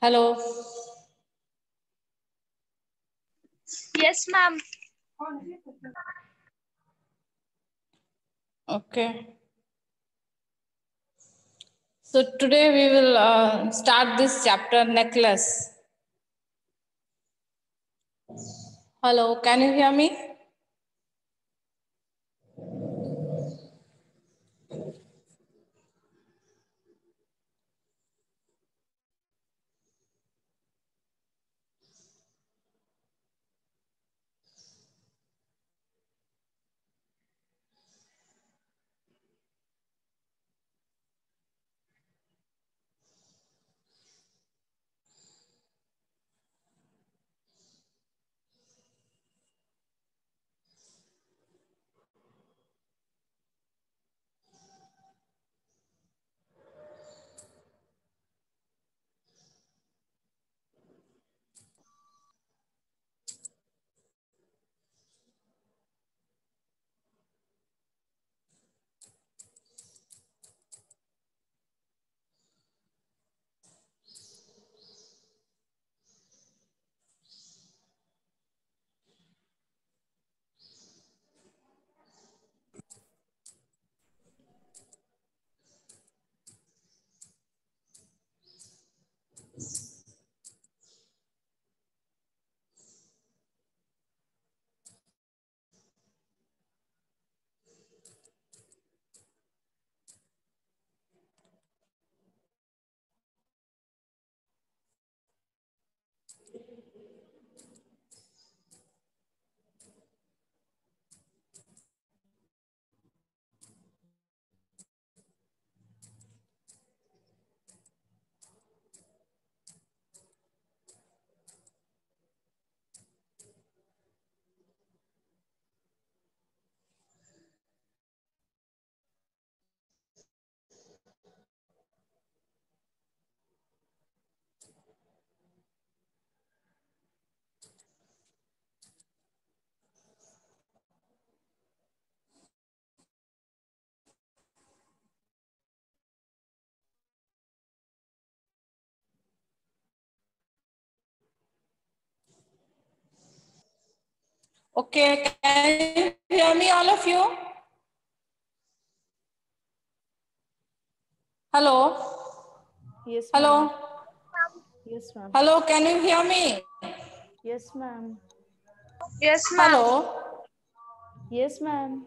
Hello. Yes, ma'am. Okay. So today we will start this chapter, necklace. Hello, can you hear me? Okay, can you hear me, all of you? Hello? Yes, Hello? ma'am. Yes, ma'am. Hello, can you hear me? Yes, ma'am. Yes, ma'am. Hello? Yes, ma'am.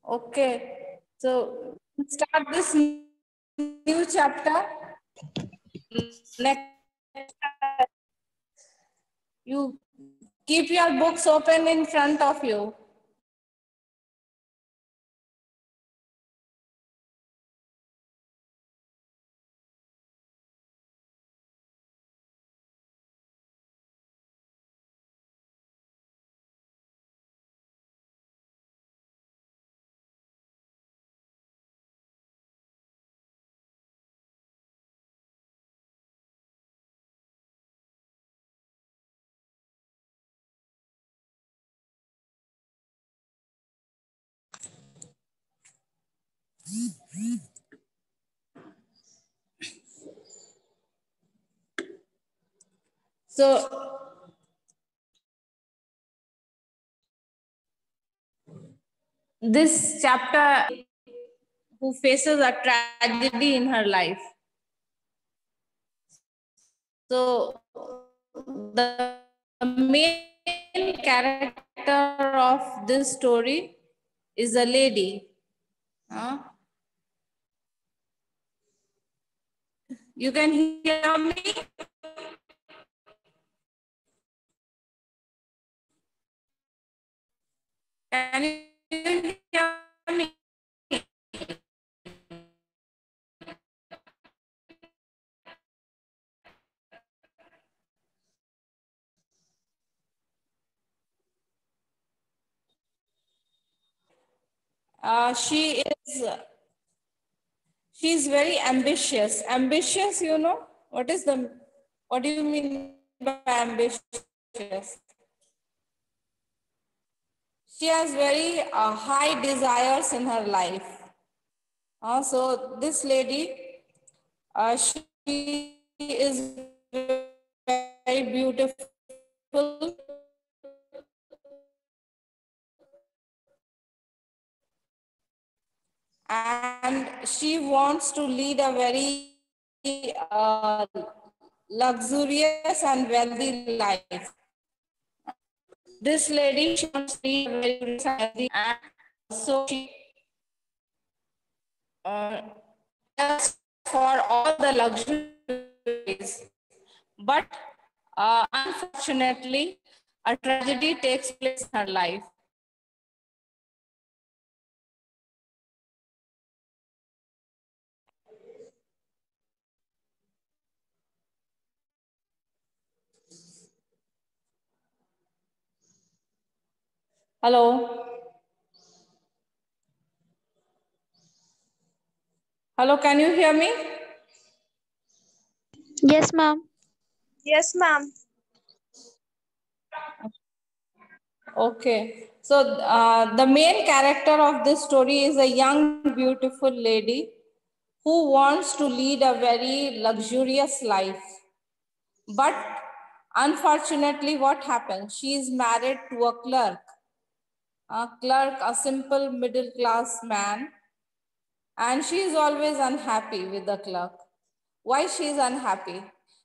Okay, so let's start this new chapter. Next, you keep your books open in front of you. So this chapter, who faces a tragedy in her life. So the main character of this story is a lady. You can hear me? Can you hear me? She's very ambitious. Ambitious, you know? What do you mean by ambitious? She has very high desires in her life. So this lady, She is very beautiful and she wants to lead a very luxurious and wealthy life. This lady, she wants to lead a very luxurious and wealthy, and so she asks for all the luxuries. But unfortunately, a tragedy takes place in her life. Hello. Hello, can you hear me? Yes, ma'am. Yes, ma'am. Okay. So the main character of this story is a young, beautiful lady who wants to lead a very luxurious life. But unfortunately, what happens? She is married to a simple middle class man, and she is always unhappy with the clerk. Why she is unhappy?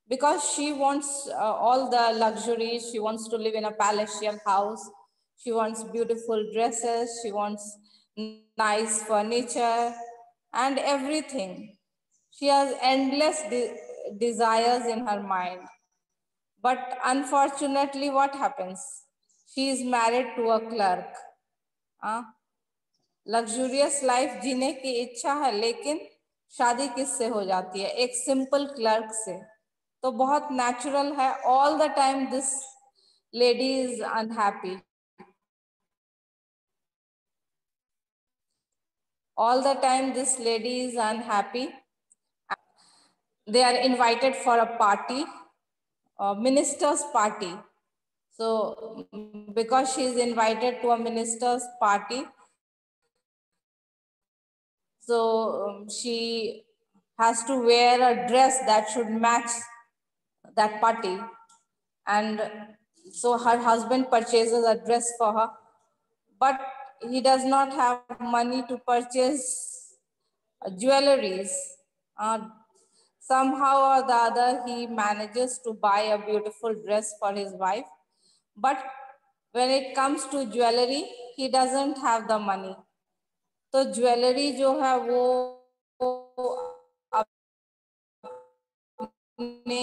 Because she wants all the luxuries. She wants to live in a palatial house. She wants beautiful dresses. She wants nice furniture and everything. She has endless desires in her mind. But unfortunately, what happens? She is married to a clerk. Luxurious life जीने की इच्छा है, लेकिन शादी किससे हो जाती है? एक सिंपल क्लर्क से. तो बहुत नेचुरल है. All the time this lady is unhappy. All the time this lady is unhappy. They are invited for a party, a minister's party. So because she is invited to a minister's party, so she has to wear a dress that should match that party. And so her husband purchases a dress for her, but he does not have money to purchase jewelries. Somehow or the other, he manages to buy a beautiful dress for his wife. But when it comes to jewelry, he doesn't have the money. तो jewellery जो है वो अपने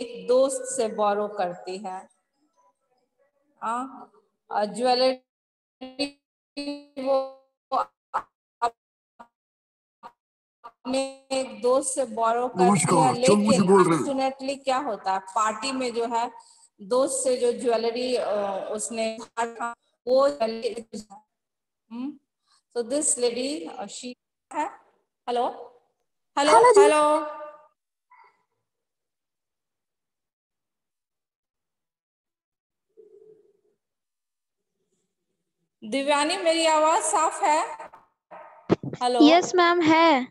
एक दोस्त से बोरो करती है. ज्वेलरी वो अपने एक दोस्त से बोरो करती है, लेकिन अनफॉर्चुनेटली क्या होता है, पार्टी में जो है दोस्त से जो ज्वेलरी उसने वो so this lady she hello hello Divyani, मेरी आवाज साफ है? हेलो. Yes, ma'am. है.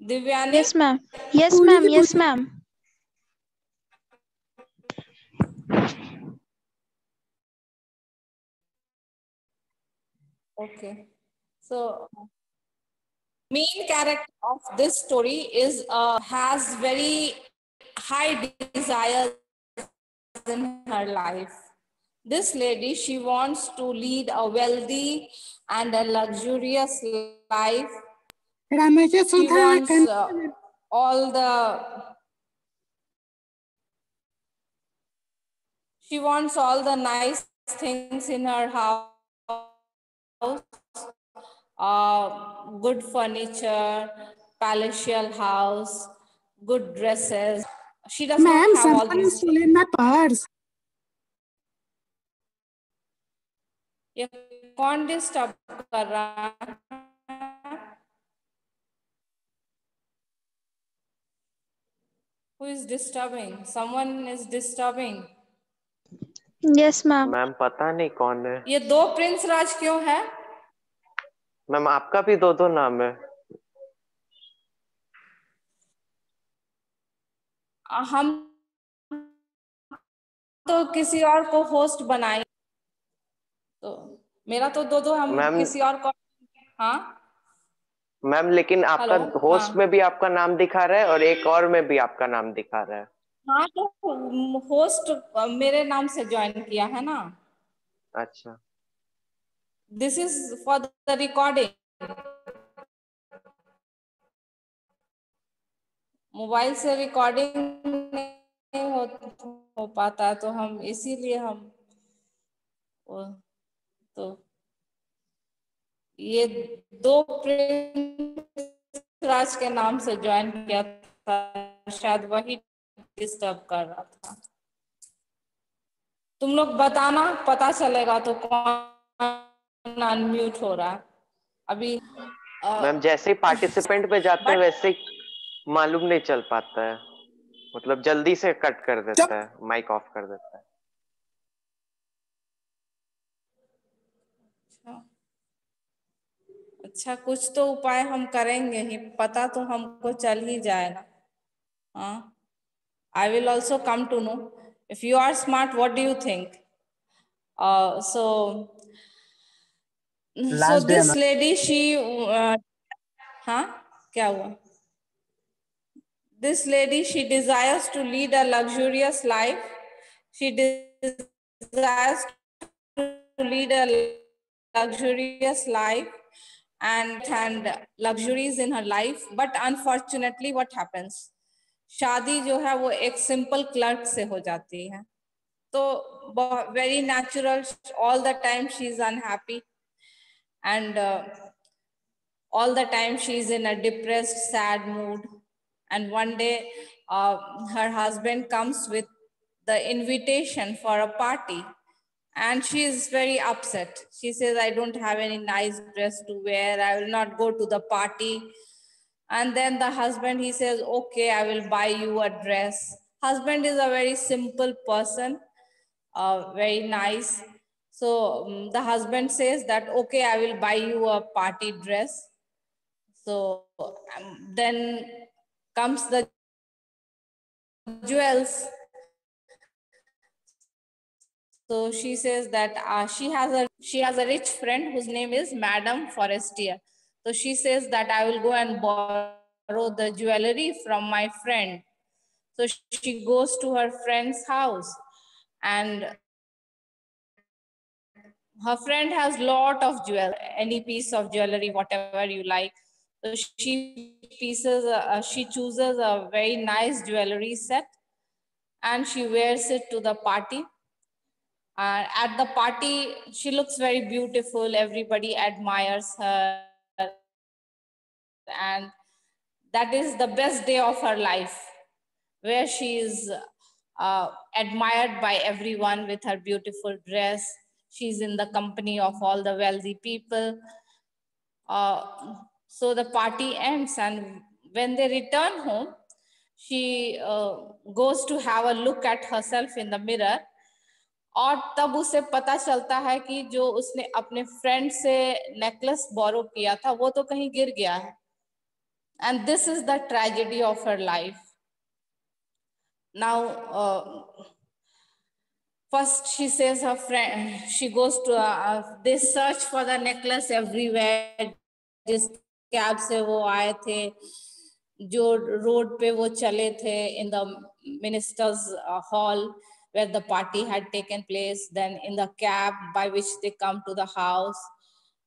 Divyani. Yes, ma'am. Yes, ma'am. Yes, ma'am. Okay. So main character of this story is has very high desires in her life. This lady, she wants to lead a wealthy and a luxurious life. She wants all the nice things in her house. Good furniture, palatial house, good dresses. She does not have all these things. My purse. ये कौन disturb कर रहा है? Who is disturbing? Someone is disturbing. Yes, ma'am. Ma'am पता नहीं कौन है. ये दो प्रिंस राज क्यों है? मैम आपका भी दो नाम है. हम तो किसी और को होस्ट बनाए, तो मेरा तो दो हम मैम किसी और को। हाँ मैम, लेकिन आपका हेलो। होस्ट हाँ में भी आपका नाम दिखा रहा है और एक और में भी आपका नाम दिखा रहा है। हाँ, तो होस्ट मेरे नाम से ज्वाइन किया है ना। अच्छा। This is for the recording. Mobile से रिकॉर्डिंग नहीं हो पाता है, तो हम इसीलिए हम तो ये दो राज के नाम से ज्वाइन किया था, शायद वही डिस्टर्ब कर रहा था। तुम लोग बताना, पता चलेगा तो कौन अनम्यूट हो रहा है अभी। मैम जैसे ही पार्टिसिपेंट पे जाते हैं बट वैसे ही मालूम नहीं चल पाता है, मतलब जल्दी से कट कर देता है, माइक ऑफ कर देता है। अच्छा, कुछ तो उपाय हम करेंगे ही, पता तो हमको चल ही जाएगा। हाँ, I will also come to know. If you are smart, what do you think? So last day है this lady, she, हाँ, क्या हुआ? This lady, she desires to lead a luxurious life. She desires to lead a luxurious life and luxuries in her life. But unfortunately, what happens? शादी जो है वो एक simple clerk से हो जाती है, तो very natural, all the time she is unhappy, and all the time she is in a depressed, sad mood. And one day her husband comes with the invitation for a party, and she is very upset. She says, I don't have any nice dress to wear, I will not go to the party. And then the husband, he says, okay, I will buy you a dress. Husband is a very simple person, very nice. So the husband says that, okay, I will buy you a party dress. So then comes the jewels. So she says that she has a rich friend whose name is Madame Forestier. So she says that I will go and borrow the jewelry from my friend. So she goes to her friend's house, and her friend has lot of jewelry, any piece of jewelry, whatever you like. So she chooses a very nice jewelry set, and she wears it to the party. At the party, she looks very beautiful. Everybody admires her, and that is the best day of her life, where she is admired by everyone with her beautiful dress. She's in the company of all the wealthy people. So the party ends, and when they return home, she goes to have a look at herself in the mirror. और तब उसे पता चलता है कि जो उसने अपने फ्रेंड से नेकलेस बोरो किया था वो तो कहीं गिर गया है. And this is the tragedy of her life. Now, first she says her friend, she goes to, they search for the necklace everywhere. जिस कैब से वो आए थे, जो रोड पे वो चले थे, in the minister's hall where the party had taken place, then in the cab by which they come to the house.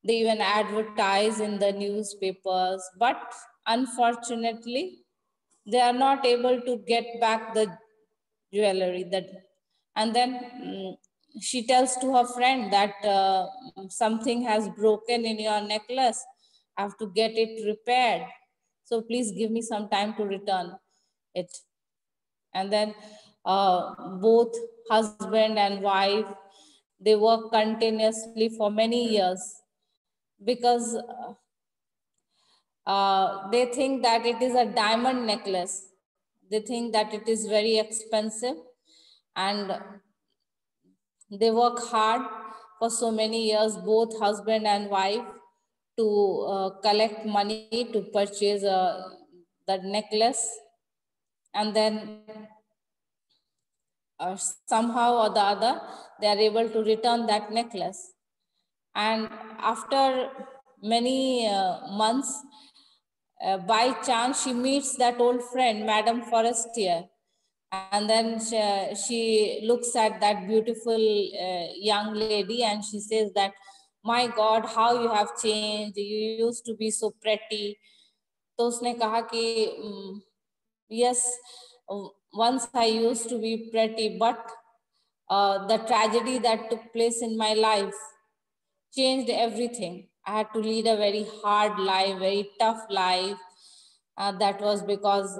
They even advertise in the newspapers, but unfortunately, they are not able to get back the jewelry. And then she tells to her friend that something has broken in your necklace. I have to get it repaired. So please give me some time to return it. And then both husband and wife, they work continuously for many years because they think that it is a diamond necklace. They think that it is very expensive, and they work hard for so many years, both husband and wife, to collect money to purchase the necklace. And then somehow or the other, they are able to return that necklace. And after many months, by chance, she meets that old friend, Madame Forestier. And then she looks at that beautiful young lady and she says that, my God, how you have changed. You used to be so pretty. तो उसने कहा कि yes, once I used to be pretty, but the tragedy that took place in my life changed everything. I had to lead a very hard life, very tough life. That was because,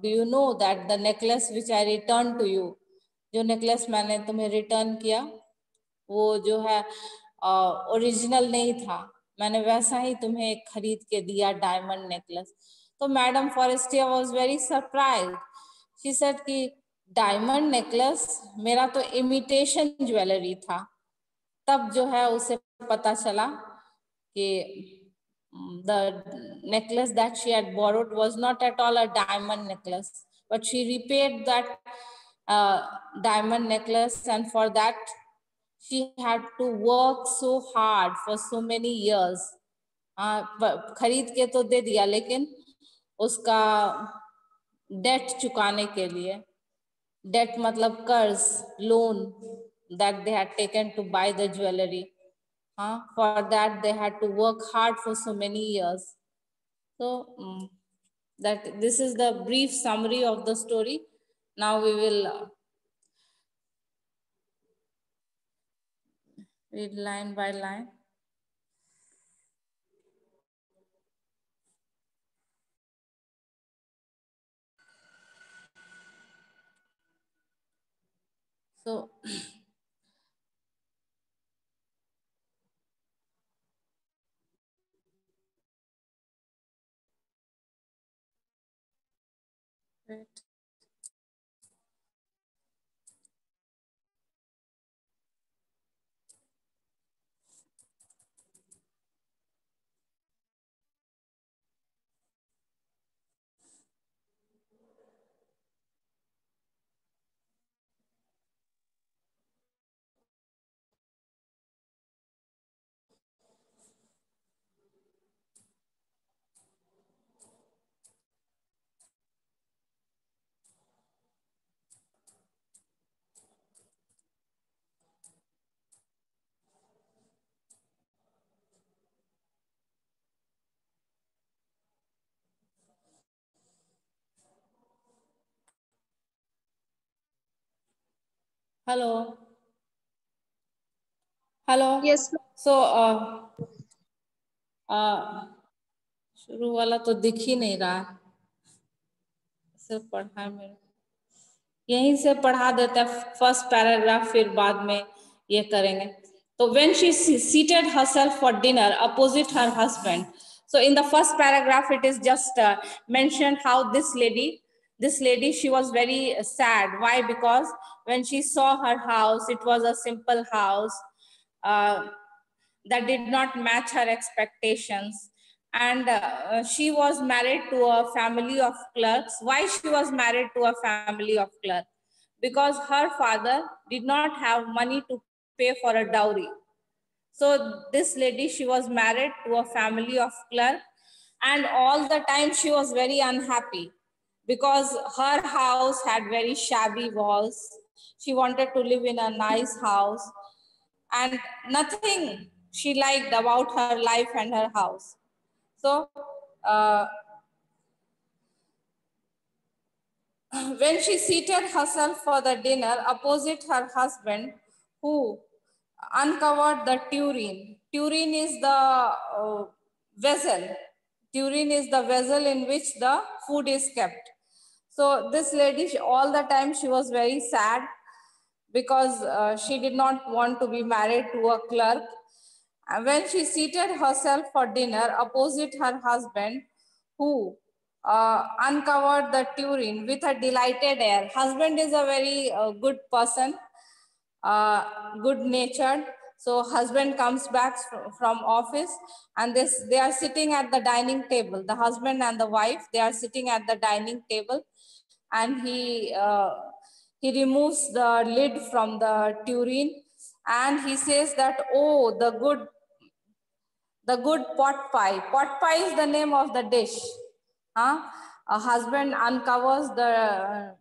do you know that the necklace which I returned to you, जो necklace मैंने तुम्हें return किया, वो जो है original नहीं था, मैंने वैसा ही तुम्हें खरीद के दिया डायमंड नेकलेस. तो madam Forestier was very surprised. She said कि डायमंड नेकलेस, मेरा तो इमिटेशन ज्वेलरी था. तब जो है उसे पता चला कि the necklace that she had borrowed was not at all a diamond necklace, but she repaid that diamond necklace, and for that she had to work so hard for so many years. खरीद के तो दे दिया, लेकिन उसका date चुकाने के लिए, date मतलब कर्ज, loan that they had taken to buy the jewelry. For that they had to work hard for so many years. So that this is the brief summary of the story. Now we will read line by line. So right. Hello. Hello. Yes, So शुरू वाला तो दिख ही नहीं रहा, सिर्फ पढ़ा है मेरे, यहीं से पढ़ा देता है फर्स्ट पैराग्राफ, फिर बाद में ये करेंगे. तो when she seated herself for dinner opposite her husband. So in the first paragraph it is just mentioned how this lady, she was very sad. Why? Because when she saw her house, it was a simple house that did not match her expectations. And she was married to a family of clerks. Why she was married to a family of clerks? Because her father did not have money to pay for a dowry. So this lady, she was married to a family of clerks, and all the time she was very unhappy because her house had very shabby walls. She wanted to live in a nice house, and nothing she liked about her life and her house. So when she seated herself for the dinner opposite her husband, who uncovered the tureen. Tureen is the vessel. Tureen is the vessel in which the food is kept. So this lady, all the time she was very sad because she did not want to be married to a clerk. And when she seated herself for dinner opposite her husband, who uncovered the tureen with a delighted air. Husband is a very good person, good natured. So husband comes back from office, and they are sitting at the dining table. The husband and the wife, they are sitting at the dining table, and He removes the lid from the tureen and he says that, oh, the good pot pie. Pot pie is the name of the dish. Huh? A husband uncovers the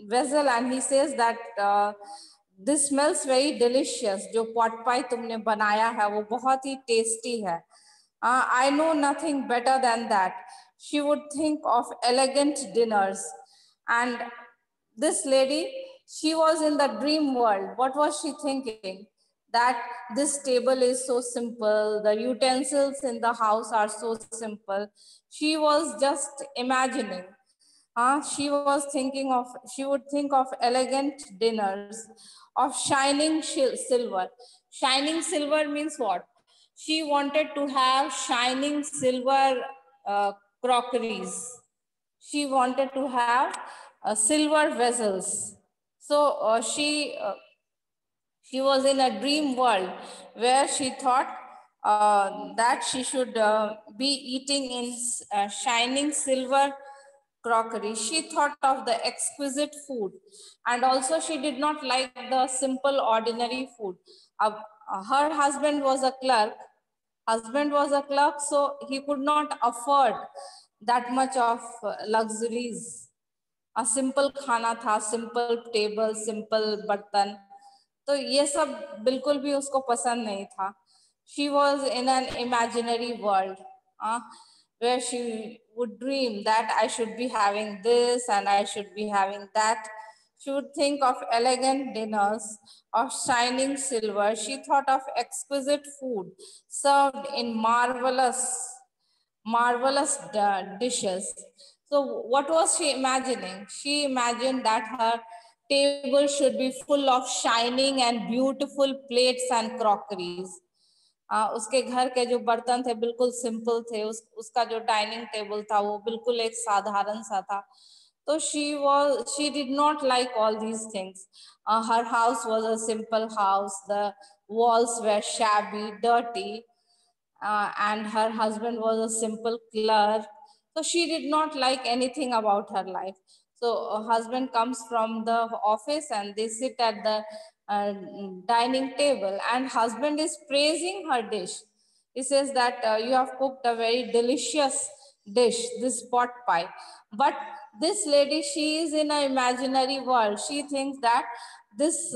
vessel and he says that this smells very delicious. जो pot pie तुमने बनाया है वो बहुत ही tasty है. I know nothing better than that. She would think of elegant dinners. And this lady, she was in the dream world. What was she thinking? That this table is so simple, the utensils in the house are so simple. She was just imagining. She would think of elegant dinners, of shining silver. Shining silver means what? She wanted to have shining silver crockeries. She wanted to have silver vessels. So she was in a dream world where she thought that she should be eating in shining silver crockery. She thought of the exquisite food, and also she did not like the simple ordinary food. Her husband was a clerk. So he could not afford that much of luxuries. A simple खाना था, simple table, simple बर्तन. तो ये सब बिल्कुल भी उसको पसंद नहीं था. She was in an imaginary world where she would dream that I should be having this and I should be having that. She would think of elegant dinners, of shining silver. She thought of exquisite food served in marvelous dishes. So what was she imagining? She imagined that her table should be full of shining and beautiful plates and crockeries. उसके घर के जो बर्तन थे बिल्कुल simple थे. उसका जो डाइनिंग टेबल था वो बिल्कुल एक साधारण सा था. तो she did not like all these things. Her house was a simple house. The walls were shabby, dirty, and her husband was a simple clerk. So she did not like anything about her life. So her husband comes from the office and they sit at the dining table, and husband is praising her dish. He says that you have cooked a very delicious dish, this pot pie. But this lady, she is in an imaginary world. She thinks that this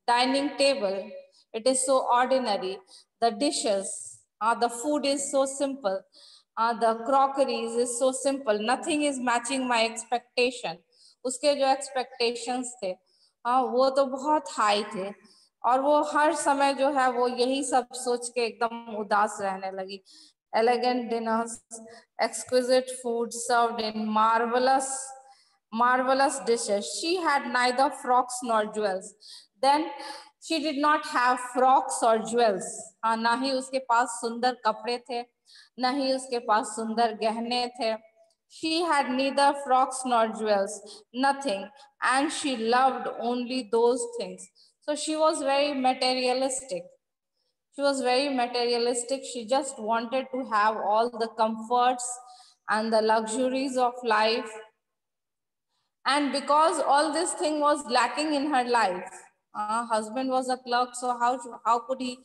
dining table, it is so ordinary. The dishes, the food is so simple. The crockeries is so simple. Nothing is matching my expectation. उसके जो expectations थे, वो तो बहुत high थे. और वो हर समय जो है वो यही सब सोच के एकदम उदास रहने लगी. Elegant dinners, exquisite food served in marvelous dishes. She had neither frocks nor jewels. Then she did not have frocks or jewels. ना ही उसके पास सुंदर कपड़े थे, ना ही उसके पास सुंदर गहने थे. She had neither frocks nor jewels, nothing, and she loved only those things. So she was very materialistic. She just wanted to have all the comforts and the luxuries of life. And because all this thing was lacking in her life, husband was a clerk, so how could he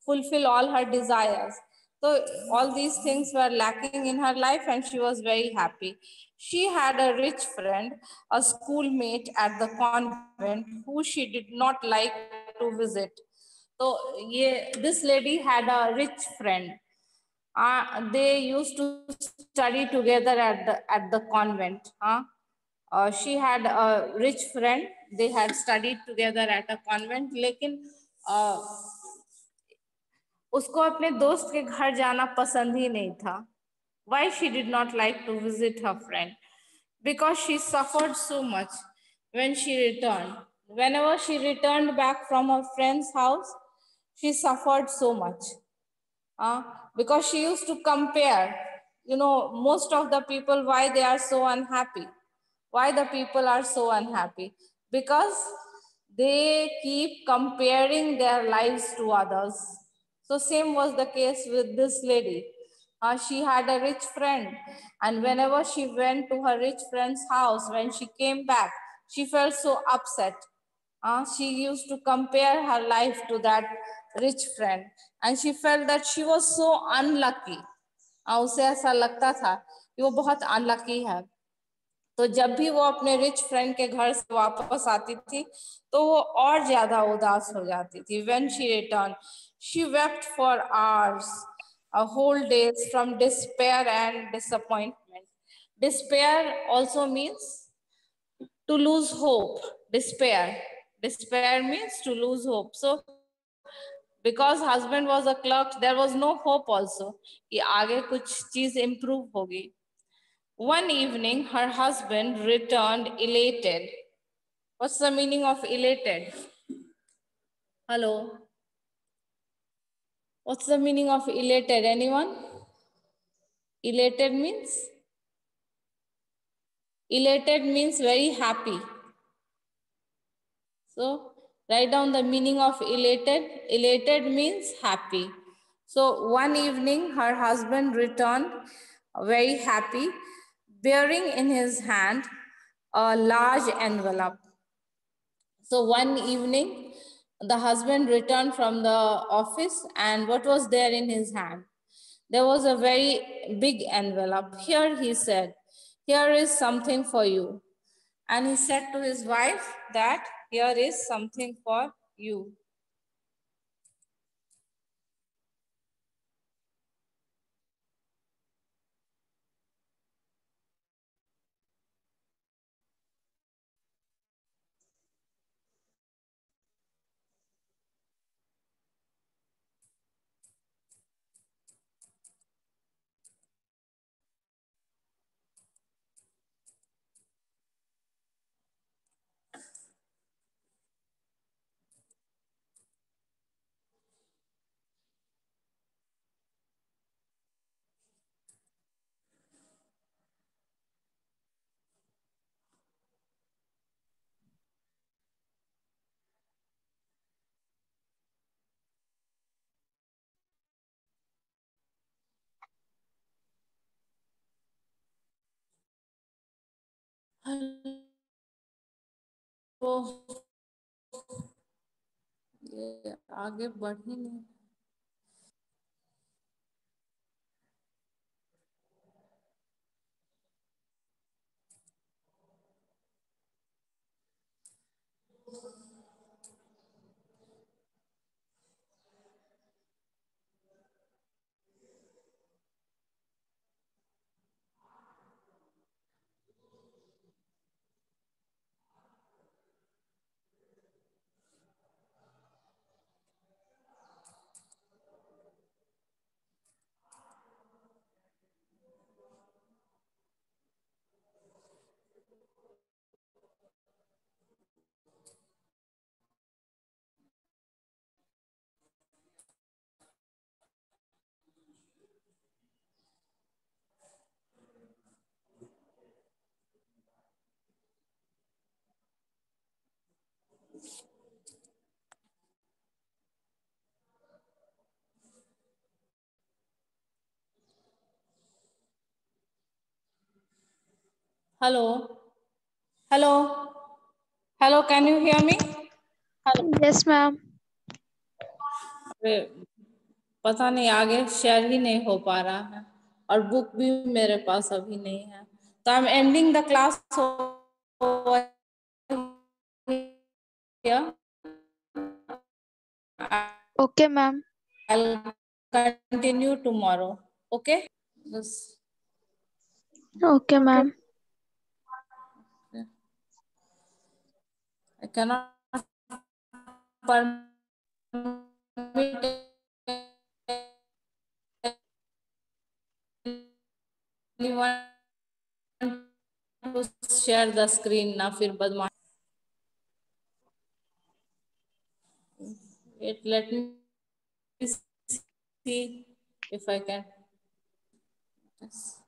fulfill all her desires? So all these things were lacking in her life and she was very happy. She had a rich friend, a schoolmate at the convent who she did not like to visit. So this lady had a rich friend. They used to study together at the convent. She had a rich friend. They had studied together at a convent. लेकिन उसको अपने दोस्त के घर जाना पसंद ही नहीं था. Why she did not like to visit her friend? Because she suffered so much when she returned. Whenever she returned back from her friend's house, she suffered so much. Because she used to compare, most of the people, why they are so unhappy. Why the people are so unhappy? Because they keep comparing their lives to others. So same was the case with this lady. She had a rich friend, and whenever she went to her rich friend's house, when she came back, she felt so upset. She used to compare her life to that rich friend, and she felt that she was so unlucky. उसे ऐसा लगता था कि वो बहुत unlucky है। तो जब भी वो अपने रिच फ्रेंड के घर से वापस आती थी तो वो और ज्यादा उदास हो जाती थी। When she returned, she wept for hours, a whole days from despair and disappointment. Despair also means to lose hope. Despair means to lose hope. So because husband was a clerk, there was no hope also कि आगे कुछ चीज improve होगी। One evening, her husband returned elated. What's the meaning of elated? Hello? What's the meaning of elated? Anyone? Elated means? Elated means very happy. So write down the meaning of elated. Elated means happy. So one evening, her husband returned very happy, bearing in his hand a large envelope. So one evening, the husband returned from the office, and what was there in his hand? There was a very big envelope. Here, he said, here is something for you. And he said to his wife that here is something for you. तो ये आगे बढ़ ही नहीं। Hello? Hello? Hello, can you hear me? Hello? Yes, ma'am. पता नहीं आगे share ही नहीं हो पा रहा है और बुक भी मेरे पास अभी नहीं है। तो I am ending the class here. Okay, ma'am. I'll continue tomorrow. Okay? Yes. Okay, ma'am. I cannot permit anyone to share the screen ना फिर बदमाश। Let me see if I can. Yes.